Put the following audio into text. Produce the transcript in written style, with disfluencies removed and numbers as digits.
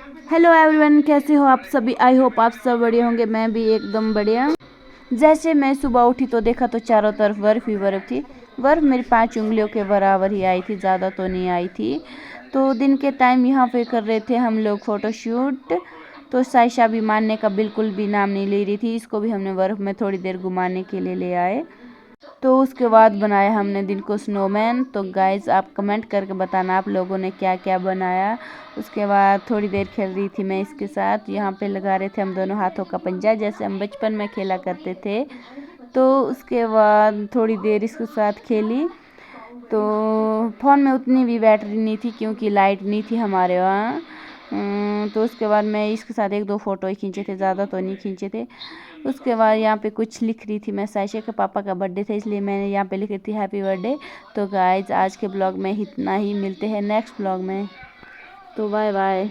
Hello everyone, कैसे हो आप सभी। आई होप आप सब बढ़िया होंगे। मैं भी एकदम बढ़िया। जैसे मैं सुबह उठी तो देखा तो चारों तरफ बर्फ़ ही बर्फ़ थी। बर्फ़ मेरी 5 उंगलियों के बराबर ही आई थी, ज़्यादा तो नहीं आई थी। तो दिन के टाइम यहाँ पे कर रहे थे हम लोग फ़ोटोशूट। तो साइशा भी मानने का बिल्कुल भी नाम नहीं ले रही थी। इसको भी हमने बर्फ़ में थोड़ी देर घुमाने के लिए ले आए। तो उसके बाद बनाया हमने दिन को स्नोमैन। तो गाइज आप कमेंट करके बताना आप लोगों ने क्या क्या बनाया। उसके बाद थोड़ी देर खेल रही थी मैं इसके साथ। यहाँ पे लगा रहे थे हम दोनों हाथों का पंजा, जैसे हम बचपन में खेला करते थे। तो उसके बाद थोड़ी देर इसके साथ खेली। तो फ़ोन में उतनी भी बैटरी नहीं थी क्योंकि लाइट नहीं थी हमारे वहाँ। तो उसके बाद मैं इसके साथ 1-2 फ़ोटो ही खींचे थे, ज़्यादा तो नहीं खींचे थे। उसके बाद यहाँ पे कुछ लिख रही थी मैं। साइशा के पापा का बर्थडे था इसलिए मैंने यहाँ पे लिख रही थी हैप्पी बर्थडे। तो गाइज आज के ब्लॉग में इतना ही, मिलते हैं नेक्स्ट ब्लॉग में। तो बाय बाय।